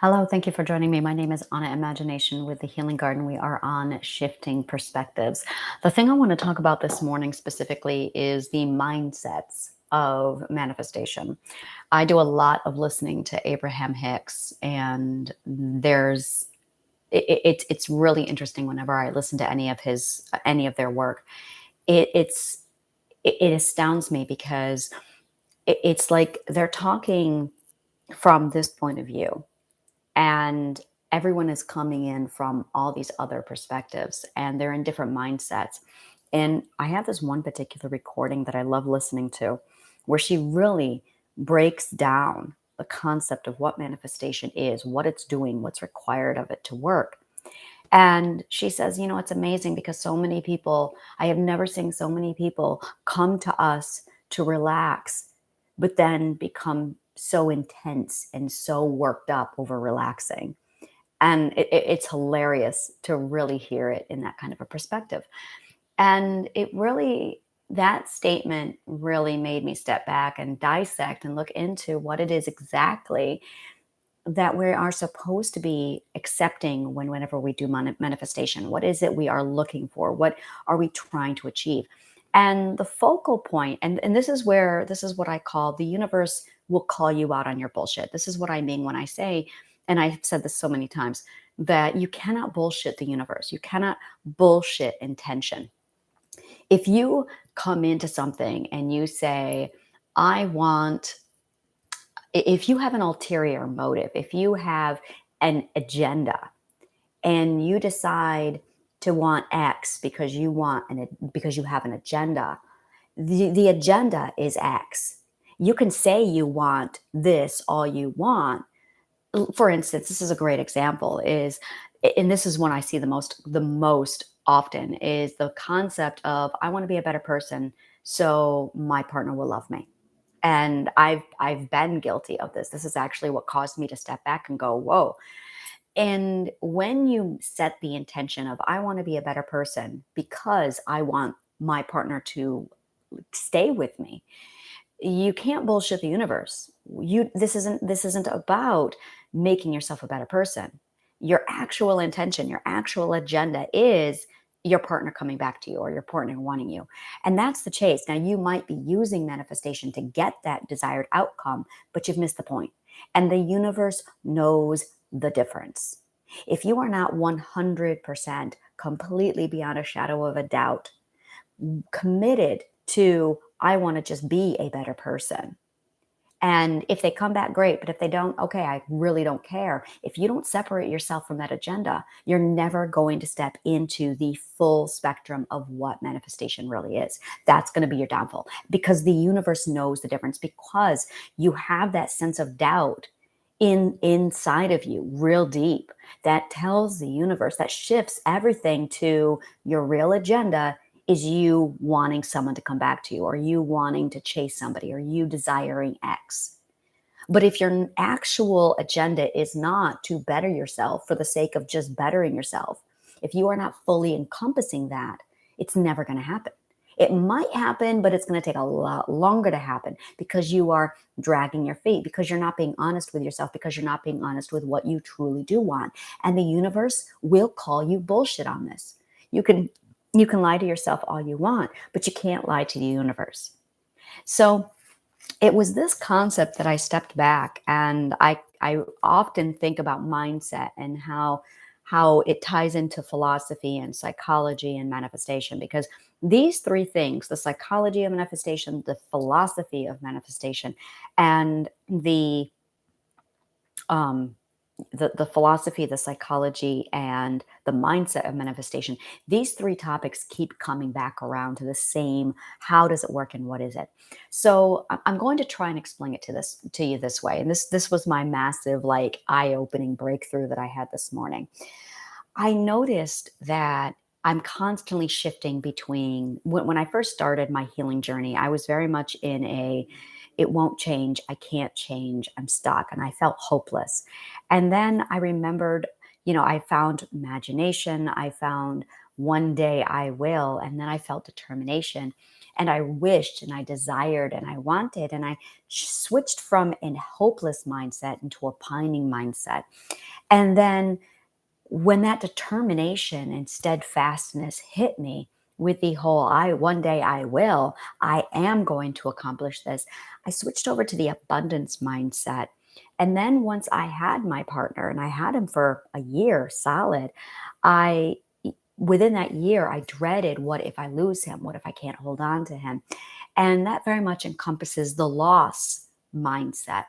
Hello, thank you for joining me. My name is Anna Imagination with the Healing Garden. We are on shifting perspectives. The thing I want to talk about this morning specifically is the mindsets of manifestation. I do a lot of listening to Abraham Hicks, and it's really interesting whenever I listen to any of their work. It astounds me because it's like they're talking from this point of view, and everyone is coming in from all these other perspectives, and they're in different mindsets. And I have this one particular recording that I love listening to, where she really breaks down the concept of what manifestation is, what it's doing, what's required of it to work. And she says, it's amazing because so many people, I have never seen so many people come to us to relax, but then become so intense and so worked up over relaxing. And it's hilarious to really hear it in that kind of a perspective. And that statement really made me step back and dissect and look into what it is exactly that we are supposed to be accepting whenever we do manifestation. What is it we are looking for? What are we trying to achieve? And the focal point, and this is what I call the universe will call you out on your bullshit. This is what I mean when I say, and I've said this so many times, that you cannot bullshit the universe. You cannot bullshit intention. If you come into something and you say, I want if you have an ulterior motive, if you have an agenda and you decide to want X because you have an agenda, the agenda is X. You can say you want this all you want. For instance, this is a great example and this is one I see the most often is the concept of I want to be a better person so my partner will love me. And I've been guilty of this. This is actually what caused me to step back and go, whoa. And when you set the intention of I want to be a better person because I want my partner to stay with me, you can't bullshit the universe. This isn't about making yourself a better person. Your actual intention, your actual agenda is your partner coming back to you or your partner wanting you. And that's the chase. Now you might be using manifestation to get that desired outcome, but you've missed the point. And the universe knows the difference. If you are not 100% completely beyond a shadow of a doubt committed to, I want to just be a better person. And if they come back, great. But if they don't, okay, I really don't care. If you don't separate yourself from that agenda, you're never going to step into the full spectrum of what manifestation really is. That's going to be your downfall because the universe knows the difference because you have that sense of doubt inside of you real deep that tells the universe that shifts everything to your real agenda is you wanting someone to come back to you, or you wanting to chase somebody, or you desiring X. But if your actual agenda is not to better yourself for the sake of just bettering yourself, if you are not fully encompassing that, it's never going to happen. It might happen, but it's going to take a lot longer to happen because you are dragging your feet, because you're not being honest with yourself, because you're not being honest with what you truly do want. And the universe will call you bullshit on this. You can you can lie to yourself all you want, but you can't lie to the universe. So it was this concept that I stepped back and I often think about mindset and how it ties into philosophy and psychology and manifestation because these three things, the psychology of manifestation, the philosophy of manifestation, and um, the philosophy, the psychology, and the mindset of manifestation, these three topics keep coming back around to the same how does it work and what is it? So I'm going to try and explain it to you this way. And this was my massive like eye-opening breakthrough that I had this morning. I noticed that I'm constantly shifting between when I first started my healing journey, I was very much in it won't change, I can't change, I'm stuck, and I felt hopeless. And then I remembered, I found imagination, I found one day I will, and then I felt determination. and I wished and I desired and I wanted, and I switched from a hopeless mindset into a pining mindset. And then when that determination and steadfastness hit me with the whole I one day I will, I am going to accomplish this, I switched over to the abundance mindset. And then once I had my partner and I had him for a year solid, I within that year I dreaded, what if I lose him? What if I can't hold on to him? And that very much encompasses the loss mindset.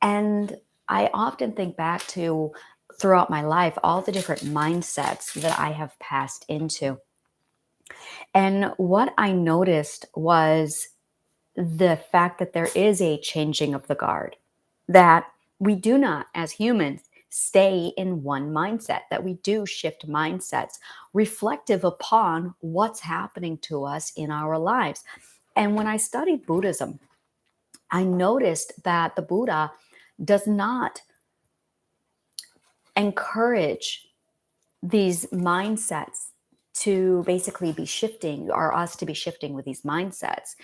And I often think back to throughout my life, all the different mindsets that I have passed into. And what I noticed was the fact that there is a changing of the guard, that we do not, as humans, stay in one mindset, that we do shift mindsets reflective upon what's happening to us in our lives. And when I studied Buddhism, I noticed that the Buddha does not encourage these mindsets to basically be shifting, or us to be shifting with these mindsets.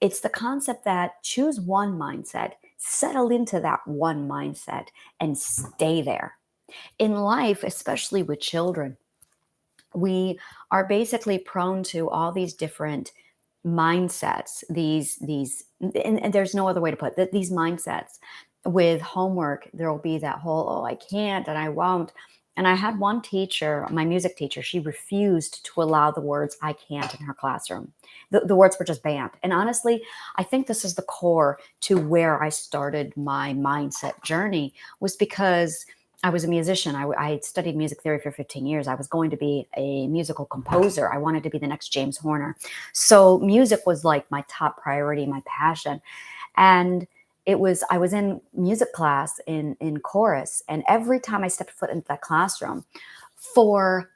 It's the concept that choose one mindset, settle into that one mindset, and stay there. In life, especially with children, we are basically prone to all these different mindsets, and there's no other way to put it, these mindsets. With homework, there will be that whole, oh, I can't and I won't. And I had one teacher, my music teacher, she refused to allow the words I can't in her classroom. The words were just banned. And honestly, I think this is the core to where I started my mindset journey, was because I was a musician. I had studied music theory for 15 years. I was going to be a musical composer. I wanted to be the next James Horner. So music was like my top priority, my passion. And I was in music class in chorus. And every time I stepped foot into that classroom for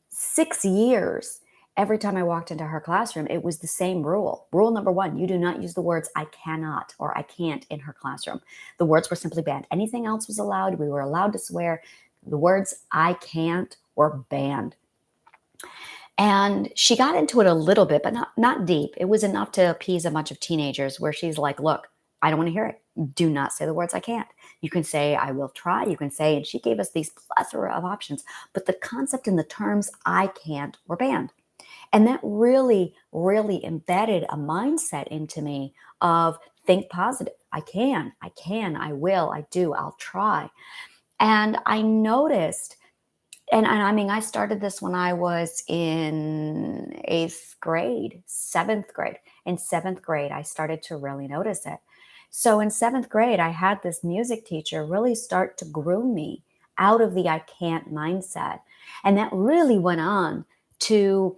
6 years, every time I walked into her classroom, it was the same rule. Rule number one, you do not use the words I cannot or I can't in her classroom. The words were simply banned. Anything else was allowed. We were allowed to swear. The words I can't were banned. And she got into it a little bit, but not deep. It was enough to appease a bunch of teenagers, where she's like, look, I don't want to hear it. Do not say the words I can't. You can say I will try. You can say, and she gave us these plethora of options. But the concept and the terms I can't were banned. And that really, really embedded a mindset into me of think positive. I can, I will, I do, I'll try. And I noticed, and I mean, I started this when I was in eighth grade, seventh grade. In seventh grade, I started to really notice it. So in seventh grade, I had this music teacher really start to groom me out of the I can't mindset. And that really went on to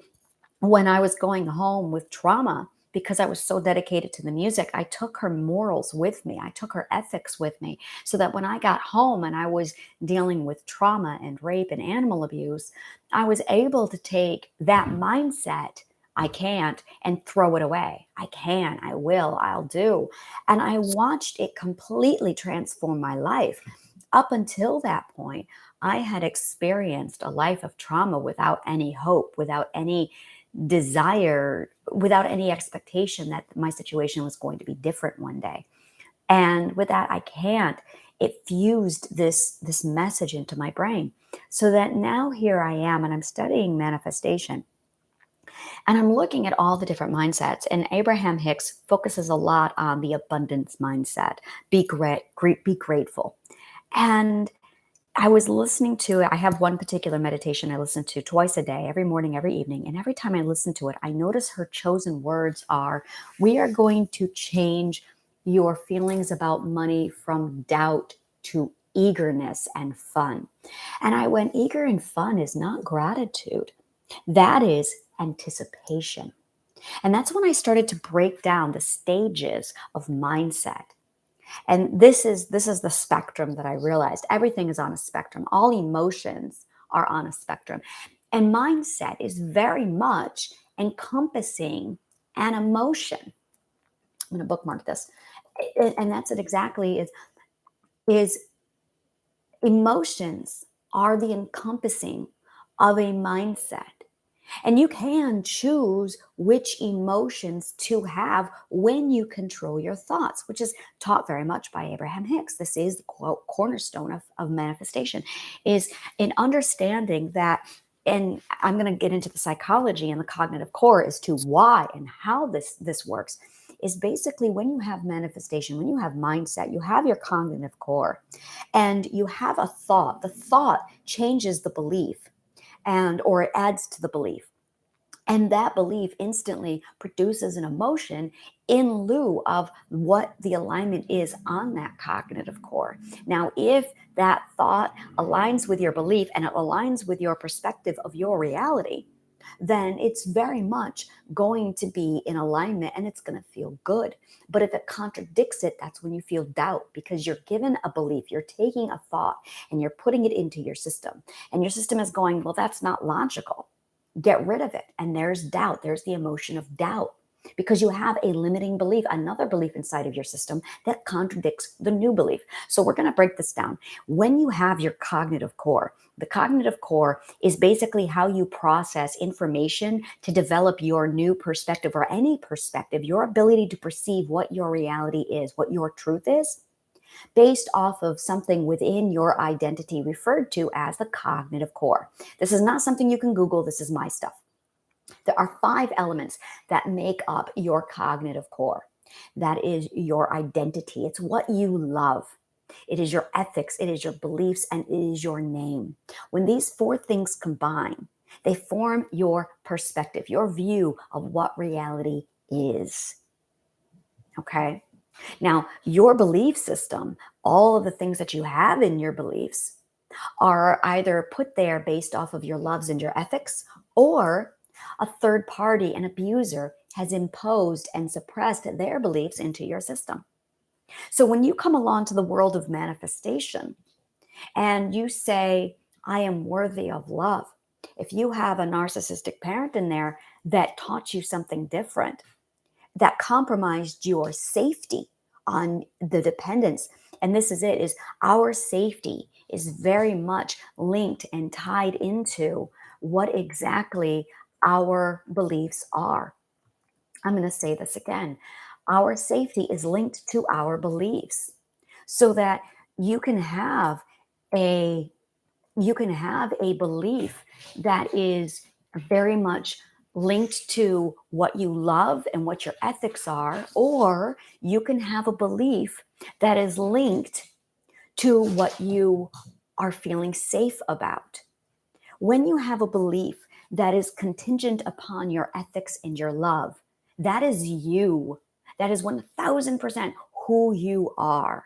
when I was going home with trauma, because I was so dedicated to the music, I took her morals with me. I took her ethics with me, so that when I got home and I was dealing with trauma and rape and animal abuse, I was able to take that mindset, I can't, and throw it away. I can, I will, I'll do. And I watched it completely transform my life. Up until that point, I had experienced a life of trauma without any hope, without any desire, without any expectation that my situation was going to be different one day. And with that, I can't. It fused this message into my brain, so that now here I am, and I'm studying manifestation, and I'm looking at all the different mindsets. And Abraham Hicks focuses a lot on the abundance mindset. Be grateful. And I was listening to it. I have one particular meditation I listen to twice a day, every morning, every evening. And every time I listen to it, I notice her chosen words are, we are going to change your feelings about money from doubt to eagerness and fun. And I went, eager and fun is not gratitude. That is anticipation. And that's when I started to break down the stages of mindset. And this is the spectrum that I realized. Everything is on a spectrum. All emotions are on a spectrum. And mindset is very much encompassing an emotion. I'm going to bookmark this. And that's it exactly, is emotions are the encompassing of a mindset. And you can choose which emotions to have when you control your thoughts, which is taught very much by Abraham Hicks. This is the quote cornerstone of manifestation, is in understanding that. And I'm going to get into the psychology and the cognitive core as to why and how this works. Is basically when you have manifestation, when you have mindset, you have your cognitive core, and you have a thought. The thought changes the belief, and or it adds to the belief, and that belief instantly produces an emotion in lieu of what the alignment is on that cognitive core. Now, if that thought aligns with your belief and it aligns with your perspective of your reality, then it's very much going to be in alignment and it's going to feel good. But if it contradicts it, that's when you feel doubt, because you're given a belief, you're taking a thought and you're putting it into your system. And your system is going, well, that's not logical. Get rid of it. And there's doubt. There's the emotion of doubt because you have a limiting belief, another belief inside of your system that contradicts the new belief. So we're going to break this down. When you have your cognitive core, the cognitive core is basically how you process information to develop your new perspective or any perspective, your ability to perceive what your reality is, what your truth is, based off of something within your identity referred to as the cognitive core. This is not something you can Google. This is my stuff. There are 5 elements that make up your cognitive core. That is your identity. It's what you love. It is your ethics. It is your beliefs, and it is your name. When these 4 things combine, they form your perspective, your view of what reality is. Okay? Now, your belief system, all of the things that you have in your beliefs, are either put there based off of your loves and your ethics, or a third party, an abuser, has imposed and suppressed their beliefs into your system. So when you come along to the world of manifestation and you say, I am worthy of love, if you have a narcissistic parent in there that taught you something different, that compromised your safety on the dependence. And this is it, is our safety is very much linked and tied into what exactly our beliefs are. I'm going to say this again. Our safety is linked to our beliefs, so that you can have a belief that is very much linked to what you love and what your ethics are, or you can have a belief that is linked to what you are feeling safe about. When you have a belief that is contingent upon your ethics and your love, that is you. That is 1000% who you are.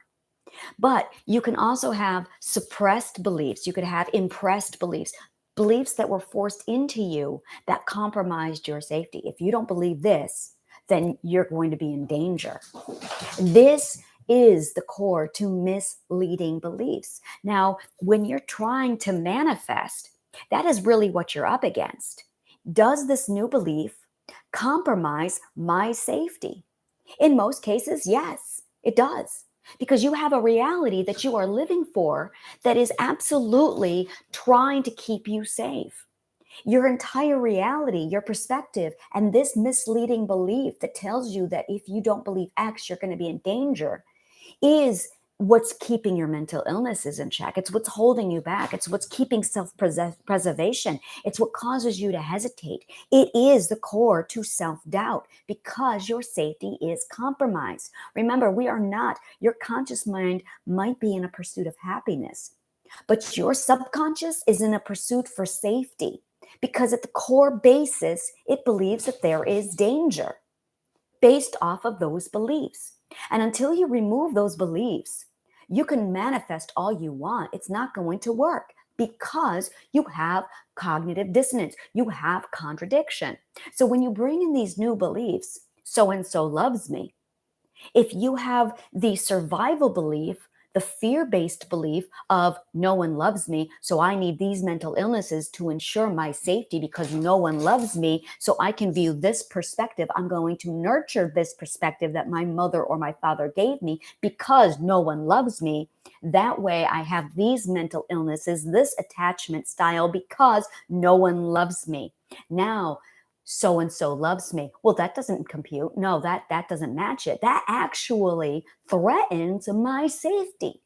But you can also have suppressed beliefs. You could have impressed beliefs, beliefs that were forced into you that compromised your safety. If you don't believe this, then you're going to be in danger. This is the core to misleading beliefs. Now, when you're trying to manifest, that is really what you're up against. Does this new belief compromise my safety? In most cases, yes, it does. Because you have a reality that you are living for that is absolutely trying to keep you safe. Your entire reality, your perspective, and this misleading belief that tells you that if you don't believe X, you're going to be in danger, is what's keeping your mental illnesses in check. It's what's holding you back. It's what's keeping self-preservation. It's what causes you to hesitate. It is the core to self-doubt because your safety is compromised. Remember, we are not, your conscious mind might be in a pursuit of happiness, but your subconscious is in a pursuit for safety because at the core basis, it believes that there is danger based off of those beliefs. And until you remove those beliefs, you can manifest all you want. It's not going to work because you have cognitive dissonance. You have contradiction. So when you bring in these new beliefs, so and so loves me, if you have the survival belief, the fear-based belief of no one loves me, so I need these mental illnesses to ensure my safety because no one loves me, so I can view this perspective. I'm going to nurture this perspective that my mother or my father gave me because no one loves me. That way I have these mental illnesses, this attachment style because no one loves me. Now, so and so loves me. Well, that doesn't compute. No, that doesn't match it. That actually threatens my safety.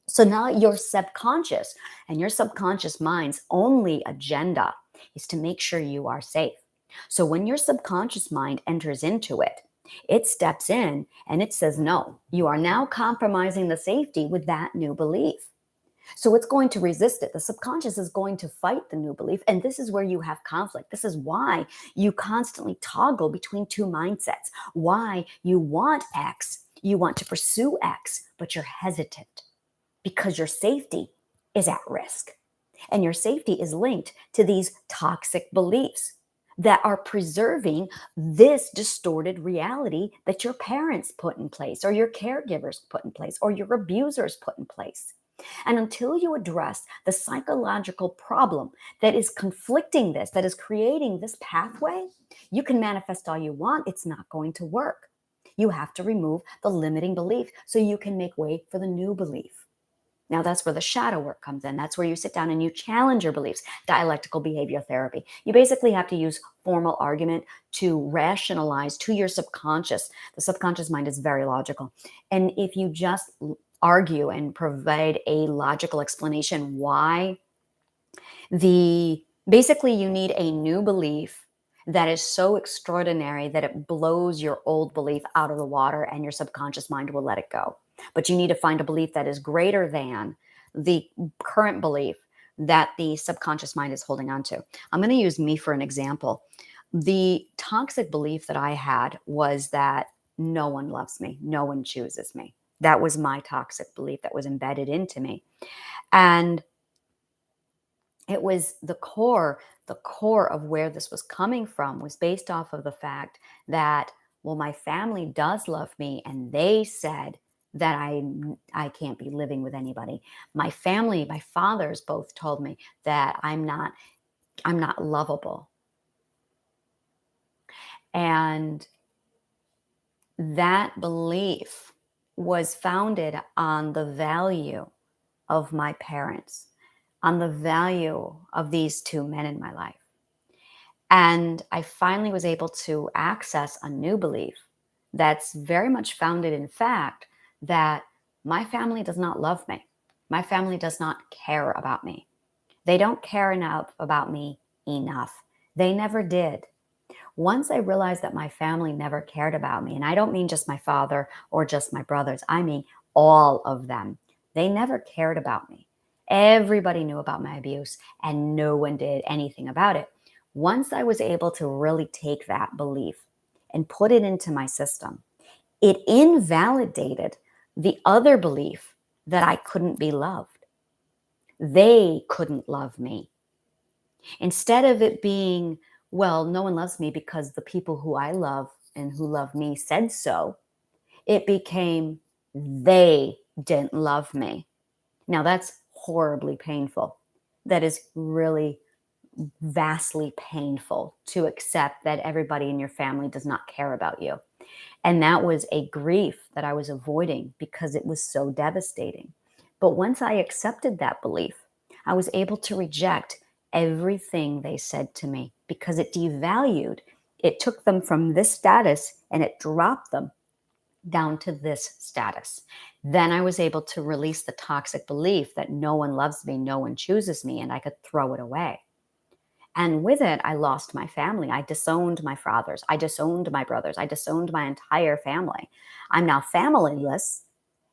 So now your subconscious and your subconscious mind's only agenda is to make sure you are safe. So when your subconscious mind enters into it, it steps in and it says, no, you are now compromising the safety with that new belief. So it's going to resist it. The subconscious is going to fight the new belief. And this is where you have conflict. This is why you constantly toggle between two mindsets, why you want X, you want to pursue X, but you're hesitant because your safety is at risk. And your safety is linked to these toxic beliefs that are preserving this distorted reality that your parents put in place, or your caregivers put in place, or your abusers put in place. And until you address the psychological problem that is conflicting this, that is creating this pathway, you can manifest all you want. It's not going to work. You have to remove the limiting belief so you can make way for the new belief. Now, that's where the shadow work comes in. That's where you sit down and you challenge your beliefs, dialectical behavior therapy. You basically have to use formal argument to rationalize to your subconscious. The subconscious mind is very logical. And if you just argue and provide a logical explanation why basically you need a new belief that is so extraordinary that it blows your old belief out of the water and your subconscious mind will let it go. But you need to find a belief that is greater than the current belief that the subconscious mind is holding on to. I'm going to use me for an example. The toxic belief that I had was that no one loves me, no one chooses me. That was my toxic belief that was embedded into me. And it was the core of where this was coming from was based off of the fact that, well, my family does love me and they said that I can't be living with anybody. My family, my fathers both told me that I'm not lovable. And that belief was founded on the value of my parents, on the value of these two men in my life. And I finally was able to access a new belief that's very much founded in fact that my family does not love me. My family does not care about me. They don't care enough about me enough. They never did. Once I realized that my family never cared about me, and I don't mean just my father or just my brothers, I mean all of them, they never cared about me. Everybody knew about my abuse and no one did anything about it. Once I was able to really take that belief and put it into my system, it invalidated the other belief that I couldn't be loved. They couldn't love me. Instead of it being, well, no one loves me because the people who I love and who love me said so, it became they didn't love me. Now that's horribly painful. That is really vastly painful to accept that everybody in your family does not care about you. And that was a grief that I was avoiding because it was so devastating. But once I accepted that belief, I was able to reject everything they said to me because it devalued. It took them from this status and it dropped them down to this status. Then I was able to release the toxic belief that no one loves me, no one chooses me, and I could throw it away. And with it, I lost my family. I disowned my fathers. I disowned my brothers. I disowned my entire family. I'm now familyless,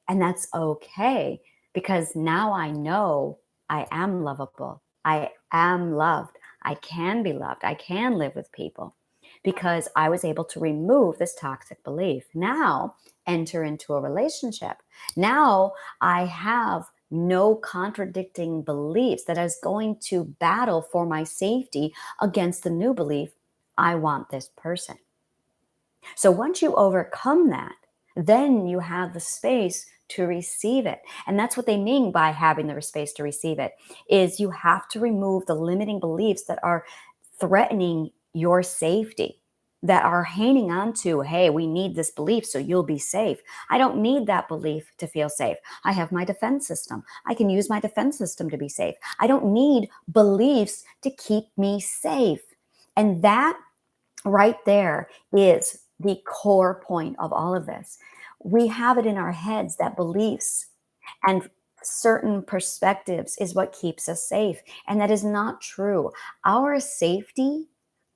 and that's okay because now I know I am lovable. I am loved. I can be loved. I can live with people because I was able to remove this toxic belief. Now, enter into a relationship. Now, I have no contradicting beliefs that is going to battle for my safety against the new belief, I want this person. So once you overcome that, then you have the space to receive it. And that's what they mean by having the space to receive it, is you have to remove the limiting beliefs that are threatening your safety, that are hanging on to, hey, we need this belief so you'll be safe. I don't need that belief to feel safe. I have my defense system. I can use my defense system to be safe. I don't need beliefs to keep me safe. And that right there is the core point of all of this. We have it in our heads that beliefs and certain perspectives is what keeps us safe. And that is not true. Our safety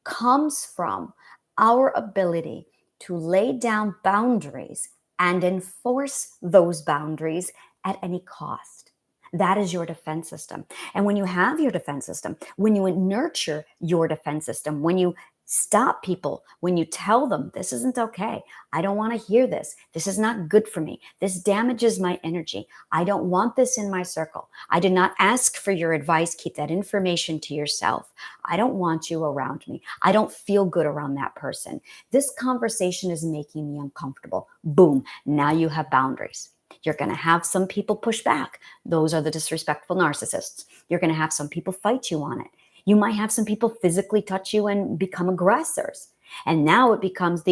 comes from our ability to lay down boundaries and enforce those boundaries at any cost. That is your defense system. And when you have your defense system, when you nurture your defense system, when you stop people, when you tell them, this isn't okay, I don't want to hear this, this is not good for me, this damages my energy, I don't want this in my circle, I did not ask for your advice, keep that information to yourself, I don't want you around me, I don't feel good around that person, this conversation is making me uncomfortable. Boom, now you have boundaries. You're going to have some people push back. Those are the disrespectful narcissists. You're going to have some people fight you on it. You might have some people physically touch you and become aggressors. And now it becomes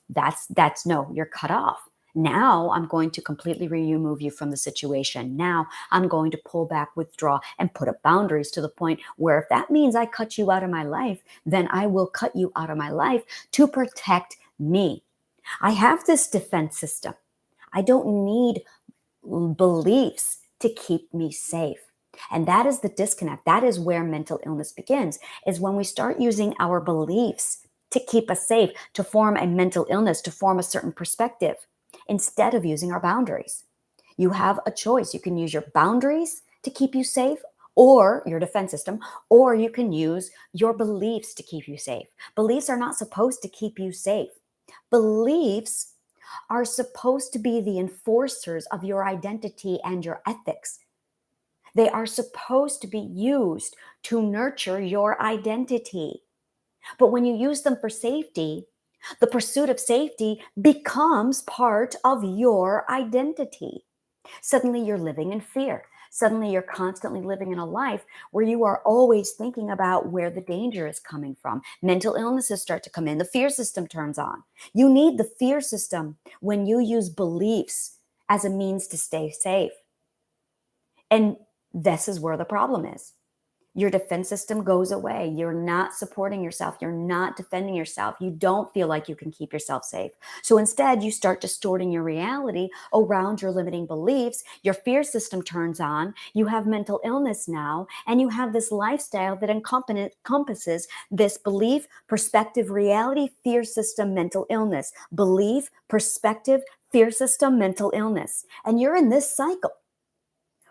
that's no, you're cut off. Now I'm going to completely remove you from the situation. Now I'm going to pull back, withdraw, and put up boundaries to the point where if that means I cut you out of my life, then I will cut you out of my life to protect me. I have this defense system. I don't need beliefs to keep me safe. And that is the disconnect. That is where mental illness begins, is when we start using our beliefs to keep us safe, to form a mental illness, to form a certain perspective, instead of using our boundaries. You have a choice. You can use your boundaries to keep you safe, or your defense system, or you can use your beliefs to keep you safe. Beliefs are not supposed to keep you safe. Beliefs are supposed to be the enforcers of your identity and your ethics. They are supposed to be used to nurture your identity. But when you use them for safety, the pursuit of safety becomes part of your identity. Suddenly you're living in fear. Suddenly you're constantly living in a life where you are always thinking about where the danger is coming from. Mental illnesses start to come in. The fear system turns on. You need the fear system when you use beliefs as a means to stay safe. And this is where the problem is. Your defense system goes away. You're not supporting yourself. You're not defending yourself. You don't feel like you can keep yourself safe. So instead, you start distorting your reality around your limiting beliefs. Your fear system turns on. You have mental illness now, and you have this lifestyle that encompasses this belief, perspective, reality, fear system, mental illness. Belief, perspective, fear system, mental illness. And you're in this cycle.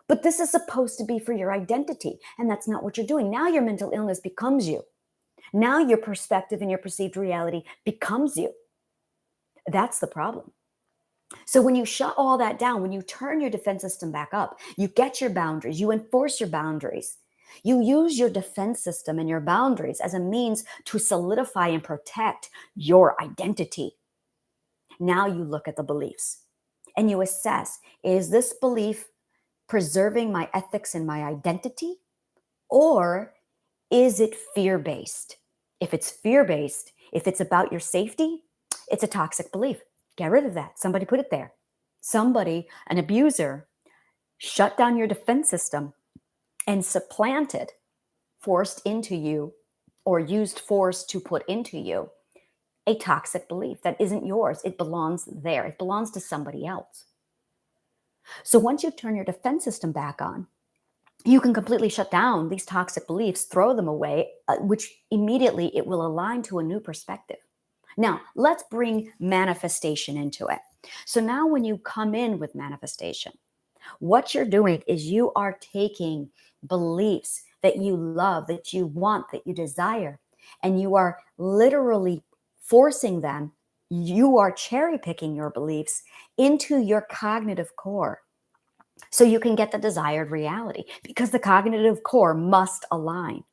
But this is supposed to be for your identity, and that's not what you're doing. Now your mental illness becomes you. Now your perspective and your perceived reality becomes you. That's the problem. So when you shut all that down, when you turn your defense system back up, you get your boundaries, you enforce your boundaries. You use your defense system and your boundaries as a means to solidify and protect your identity. Now you look at the beliefs and you assess, is this belief preserving my ethics and my identity? Or is it fear-based? If it's fear-based, if it's about your safety, it's a toxic belief. Get rid of that. Somebody put it there. Somebody, an abuser, shut down your defense system and supplanted, forced into you, or used force to put into you a toxic belief that isn't yours. It belongs there. It belongs to somebody else. So once you turn your defense system back on, you can completely shut down these toxic beliefs, throw them away, which immediately it will align to a new perspective. Now, let's bring manifestation into it. So now when you come in with manifestation, what you're doing is you are taking beliefs that you love, that you want, that you desire, and you are literally forcing them. You are cherry picking your beliefs into your cognitive core, so you can get the desired reality, because the cognitive core must align.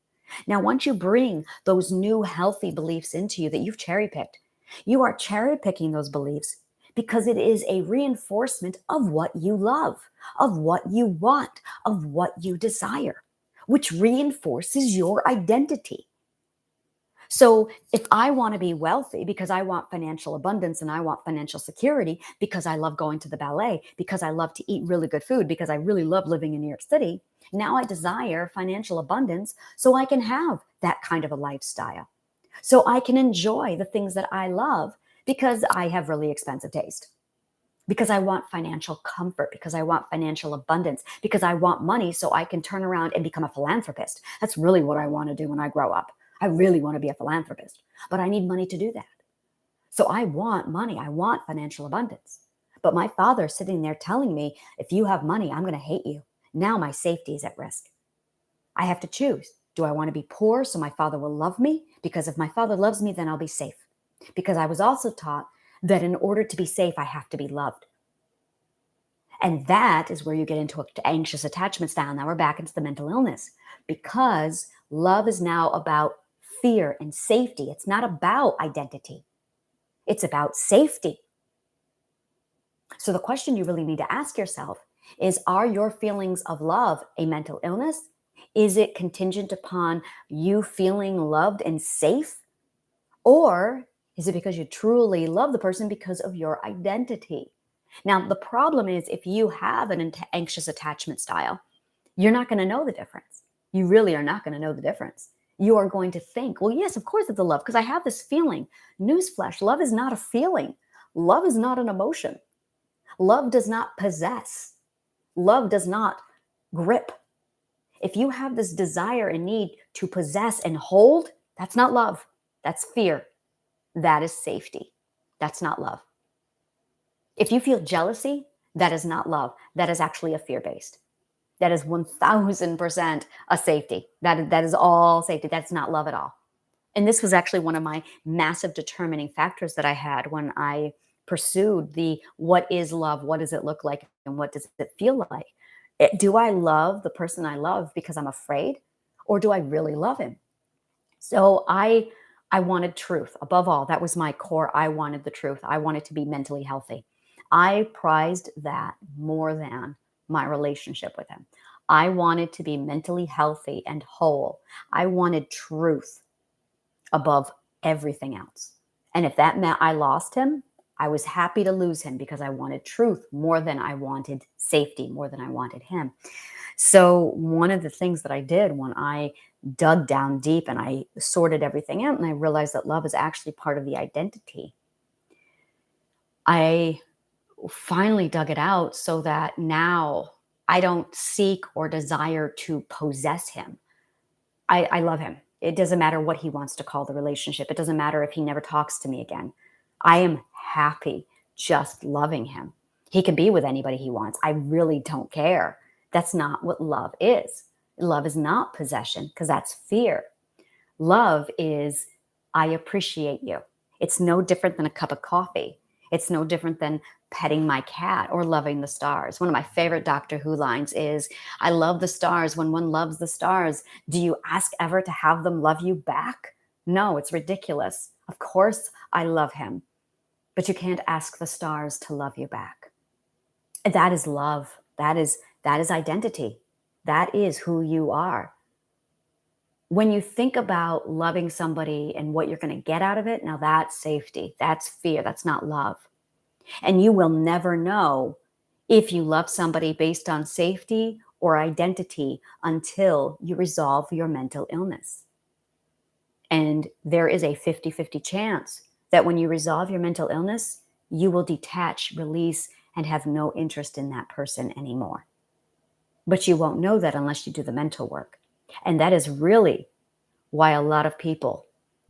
Now, once you bring those new healthy beliefs into you that you've cherry picked, you are cherry picking those beliefs because it is a reinforcement of what you love, of what you want, of what you desire, which reinforces your identity. So if I want to be wealthy because I want financial abundance and I want financial security because I love going to the ballet, because I love to eat really good food, because I really love living in New York City, now I desire financial abundance so I can have that kind of a lifestyle. so I can enjoy the things that I love because I have really expensive taste, because I want financial comfort, because I want financial abundance, because I want money so I can turn around and become a philanthropist. That's really what I want to do when I grow up. I really want to be a philanthropist, but I need money to do that. So I want money. I want financial abundance. But my father's sitting there telling me, if you have money, I'm going to hate you. Now my safety is at risk. I have to choose. Do I want to be poor so my father will love me? Because if my father loves me, then I'll be safe. Because I was also taught that in order to be safe, I have to be loved. And that is where you get into an anxious attachment style. Now we're back into the mental illness, because love is now about fear and safety. It's not about identity. It's about safety. So the question you really need to ask yourself is, are your feelings of love a mental illness? Is it contingent upon you feeling loved and safe? Or is it because you truly love the person because of your identity? Now, the problem is, if you have an anxious attachment style, you're not going to know the difference. You really are not going to know the difference. You are going to think, well, yes, of course it's a love because I have this feeling. Newsflash, love is not a feeling. Love is not an emotion. Love does not possess. Love does not grip. If you have this desire and need to possess and hold, that's not love. That's fear. That is safety. That's not love. If you feel jealousy, that is not love. That is actually a fear-based. That is 1000% a safety. That is all safety. That's not love at all. And this was actually one of my massive determining factors that I had when I pursued the what is love? What does it look like? And what does it feel like? Do I love the person I love because I'm afraid? Or do I really love him? So I wanted truth above all. That was my core. I wanted the truth. I wanted to be mentally healthy. I prized that more than my relationship with him. I wanted to be mentally healthy and whole. I wanted truth above everything else. And if that meant I lost him, I was happy to lose him because I wanted truth more than I wanted safety, more than I wanted him. So one of the things that I did when I dug down deep and I sorted everything out and I realized that love is actually part of the identity, I finally dug it out so that now I don't seek or desire to possess him. I love him. It doesn't matter what he wants to call the relationship. It doesn't matter if he never talks to me again. I am happy just loving him. He can be with anybody he wants. I really don't care. That's not what love is. Love is not possession, because that's fear. Love is, I appreciate you. It's no different than a cup of coffee. It's no different than petting my cat or loving the stars. One of my favorite Doctor Who lines is, I love the stars when one loves the stars. Do you ask ever to have them love you back? No, it's ridiculous. Of course I love him, but you can't ask the stars to love you back. That is love. That is identity. That is who you are. When you think about loving somebody and what you're going to get out of it, now that's safety. That's fear. That's not love. And you will never know if you love somebody based on safety or identity until you resolve your mental illness. And there is a 50-50 chance that when you resolve your mental illness, you will detach, release, and have no interest in that person anymore. But you won't know that unless you do the mental work. And that is really why a lot of people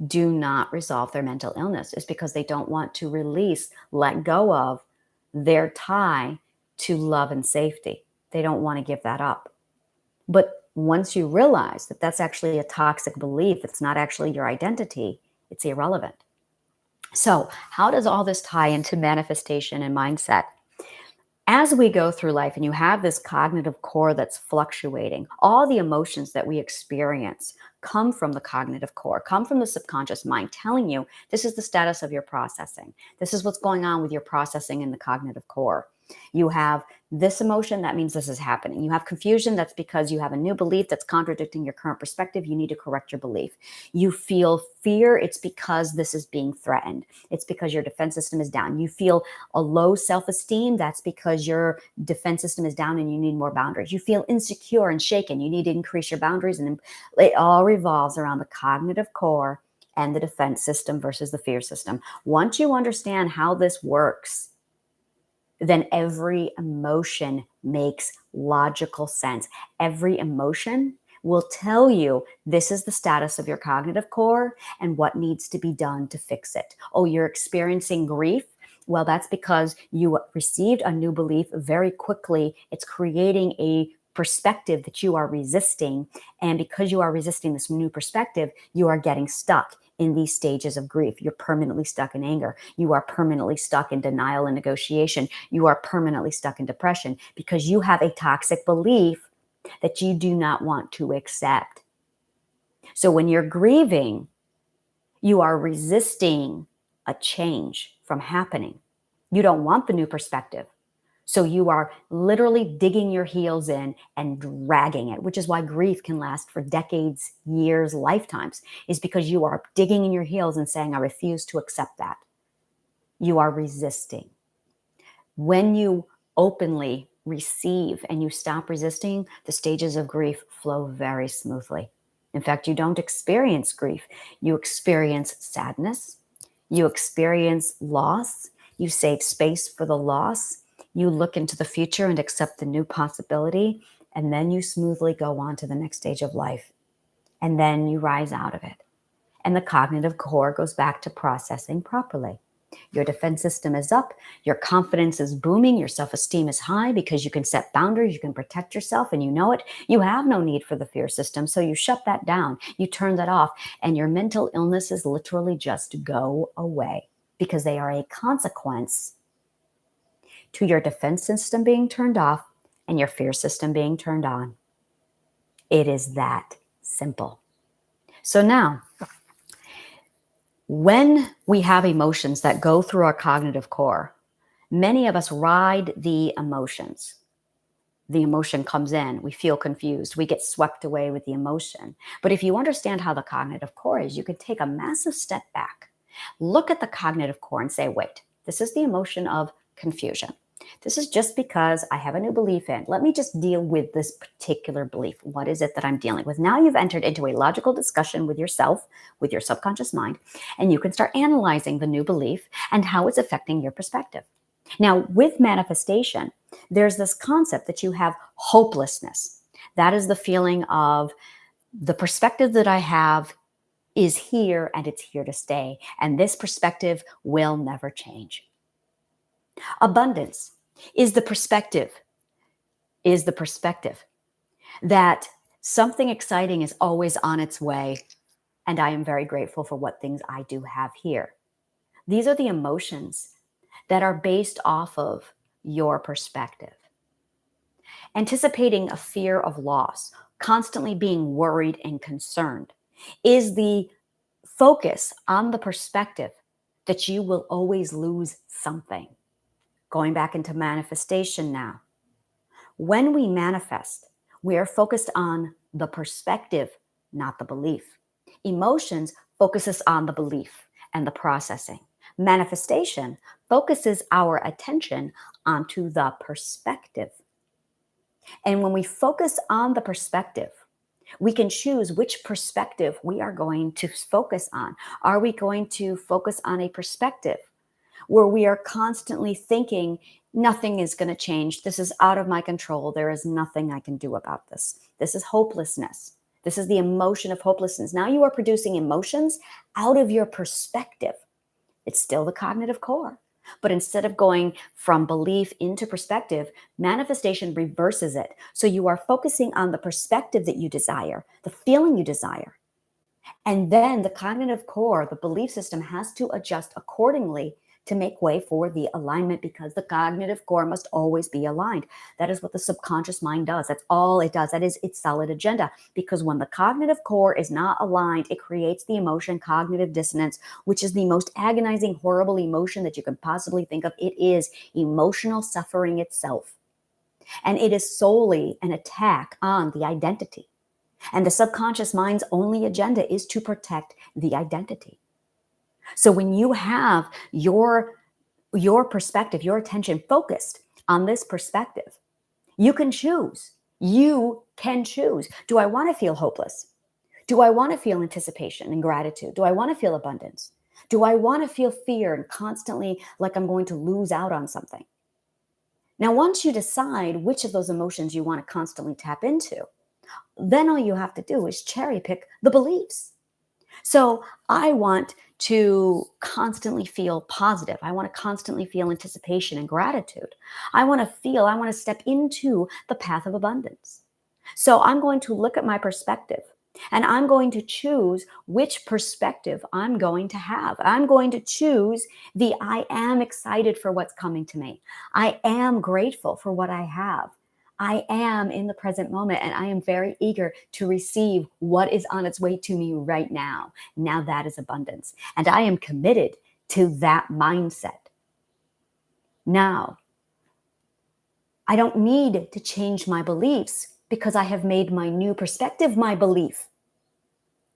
do not resolve their mental illness, is because they don't want to release, let go of their tie to love and safety. They don't want to give that up. But once you realize that that's actually a toxic belief, it's not actually your identity, it's irrelevant. So how does all this tie into manifestation and mindset? As we go through life and you have this cognitive core that's fluctuating, all the emotions that we experience come from the cognitive core, come from the subconscious mind telling you this is the status of your processing. This is what's going on with your processing in the cognitive core. You have this emotion, that means this is happening. You have confusion, that's because you have a new belief that's contradicting your current perspective. You need to correct your belief. You feel fear, it's because this is being threatened. It's because your defense system is down. You feel a low self-esteem, that's because your defense system is down and you need more boundaries. You feel insecure and shaken, you need to increase your boundaries, and it all revolves around the cognitive core and the defense system versus the fear system. Once you understand how this works, then every emotion makes logical sense. Every emotion will tell you this is the status of your cognitive core and what needs to be done to fix it. Oh, you're experiencing grief? Well, that's because you received a new belief very quickly. It's creating a perspective that you are resisting. And because you are resisting this new perspective, you are getting stuck in these stages of grief. You're permanently stuck in anger. You are permanently stuck in denial and negotiation. You are permanently stuck in depression because you have a toxic belief that you do not want to accept. So when you're grieving, you are resisting a change from happening. You don't want the new perspective. So you are literally digging your heels in and dragging it, which is why grief can last for decades, years, lifetimes, is because you are digging in your heels and saying, I refuse to accept that. You are resisting. When you openly receive and you stop resisting, the stages of grief flow very smoothly. In fact, you don't experience grief. You experience sadness. You experience loss. You save space for the loss. You look into the future and accept the new possibility. And then you smoothly go on to the next stage of life. And then you rise out of it. And the cognitive core goes back to processing properly. Your defense system is up. Your confidence is booming. Your self-esteem is high because you can set boundaries. You can protect yourself and you know it. You have no need for the fear system. So you shut that down. You turn that off. And your mental illnesses literally just go away because they are a consequence to your defense system being turned off and your fear system being turned on. It is that simple. So now, when we have emotions that go through our cognitive core, many of us ride the emotions. The emotion comes in, we feel confused, we get swept away with the emotion. But if you understand how the cognitive core is, you can take a massive step back, look at the cognitive core and say, wait, this is the emotion of confusion. This is just because I have a new belief in. Let me just deal with this particular belief. What is it that I'm dealing with? Now you've entered into a logical discussion with yourself, with your subconscious mind, and you can start analyzing the new belief and how it's affecting your perspective. Now, with manifestation, there's this concept that you have hopelessness. That is the feeling of the perspective that I have is here and it's here to stay. And this perspective will never change. Abundance is the perspective that something exciting is always on its way. And I am very grateful for what things I do have here. These are the emotions that are based off of your perspective. Anticipating a fear of loss, constantly being worried and concerned, is the focus on the perspective that you will always lose something. Going back into manifestation now. When we manifest, we are focused on the perspective, not the belief. Emotions focuses on the belief and the processing. Manifestation focuses our attention onto the perspective. And when we focus on the perspective, we can choose which perspective we are going to focus on. Are we going to focus on a perspective where we are constantly thinking, nothing is going to change. This is out of my control. There is nothing I can do about this. This is hopelessness. This is the emotion of hopelessness. Now you are producing emotions out of your perspective. It's still the cognitive core. But instead of going from belief into perspective, manifestation reverses it. So you are focusing on the perspective that you desire, the feeling you desire. And then the cognitive core, the belief system, has to adjust accordingly to make way for the alignment, because the cognitive core must always be aligned. That is what the subconscious mind does. That's all it does. That is its solid agenda. Because when the cognitive core is not aligned, it creates the emotion cognitive dissonance, which is the most agonizing, horrible emotion that you can possibly think of. It is emotional suffering itself. And it is solely an attack on the identity. And the subconscious mind's only agenda is to protect the identity. So when you have your perspective, your attention focused on this perspective, you can choose. You can choose. Do I want to feel hopeless? Do I want to feel anticipation and gratitude? Do I want to feel abundance? Do I want to feel fear and constantly like I'm going to lose out on something? Now, once you decide which of those emotions you want to constantly tap into, then all you have to do is cherry pick the beliefs. So I want to constantly feel positive. I want to constantly feel anticipation and gratitude. I want to step into the path of abundance. So I'm going to look at my perspective and I'm going to choose which perspective I'm going to have. I'm going to choose the I am excited for what's coming to me. I am grateful for what I have. I am in the present moment and I am very eager to receive what is on its way to me right now. Now that is abundance. And I am committed to that mindset. Now, I don't need to change my beliefs because I have made my new perspective my belief.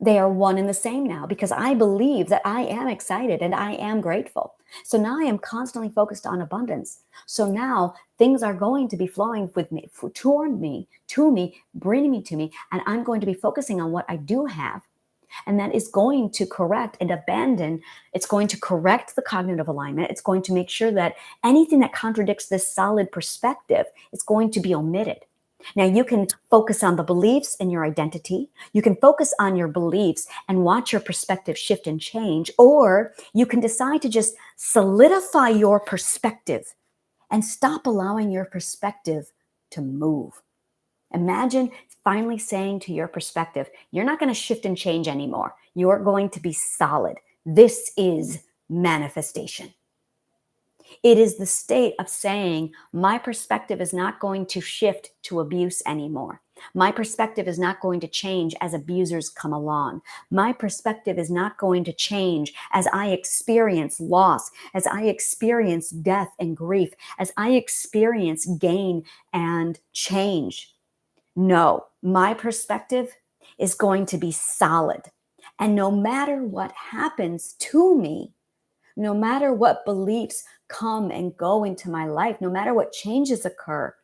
They are one and the same now because I believe that I am excited and I am grateful. So now I am constantly focused on abundance. So now things are going to be flowing with me, toward me, to me, bringing me to me, and I'm going to be focusing on what I do have. And that is going to correct and abandon. It's going to correct the cognitive alignment. It's going to make sure that anything that contradicts this solid perspective is going to be omitted. Now, you can focus on the beliefs and your identity. You can focus on your beliefs and watch your perspective shift and change, or you can decide to just solidify your perspective and stop allowing your perspective to move. Imagine finally saying to your perspective, you're not going to shift and change anymore. You're going to be solid. This is manifestation. It is the state of saying, my perspective is not going to shift to abuse anymore. My perspective is not going to change as abusers come along. My perspective is not going to change as I experience loss, as I experience death and grief, as I experience gain and change. No, my perspective is going to be solid. And no matter what happens to me, no matter what beliefs come and go into my life, no matter what changes occur,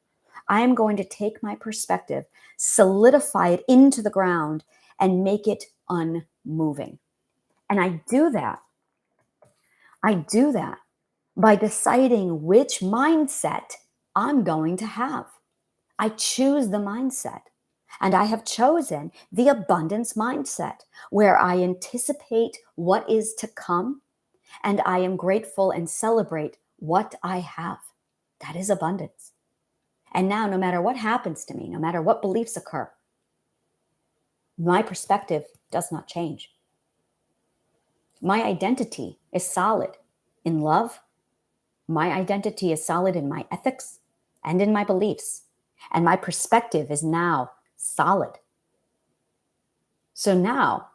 I am going to take my perspective, solidify it into the ground, and make it unmoving. And I do that by deciding which mindset I'm going to have. I choose the mindset. And I have chosen the abundance mindset where I anticipate what is to come and I am grateful and celebrate what I have. That is abundance. And now, no matter what happens to me, no matter what beliefs occur, my perspective does not change. My identity is solid in love. My identity is solid in my ethics and in my beliefs. And my perspective is now solid. So now,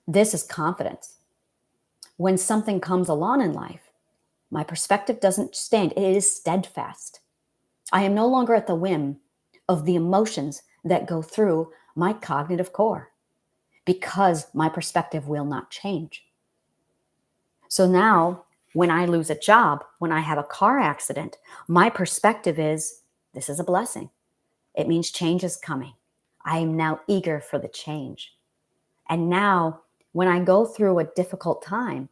this is confidence. When something comes along in life, my perspective doesn't stand. It is steadfast. I am no longer at the whim of the emotions that go through my cognitive core because my perspective will not change. So now, when I lose a job, when I have a car accident, my perspective is, this is a blessing. It means change is coming. I am now eager for the change. And now, when I go through a difficult time,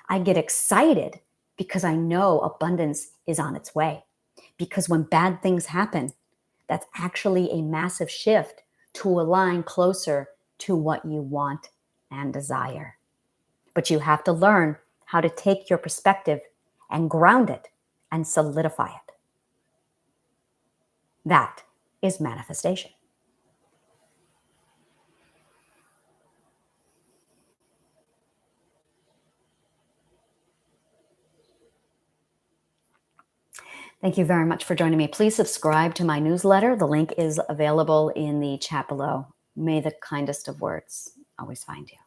I get excited because I know abundance is on its way. Because when bad things happen, that's actually a massive shift to align closer to what you want and desire. But you have to learn how to take your perspective and ground it and solidify it. That is manifestation. Thank you very much for joining me. Please subscribe to my newsletter. The link is available in the chat below. May the kindest of words always find you.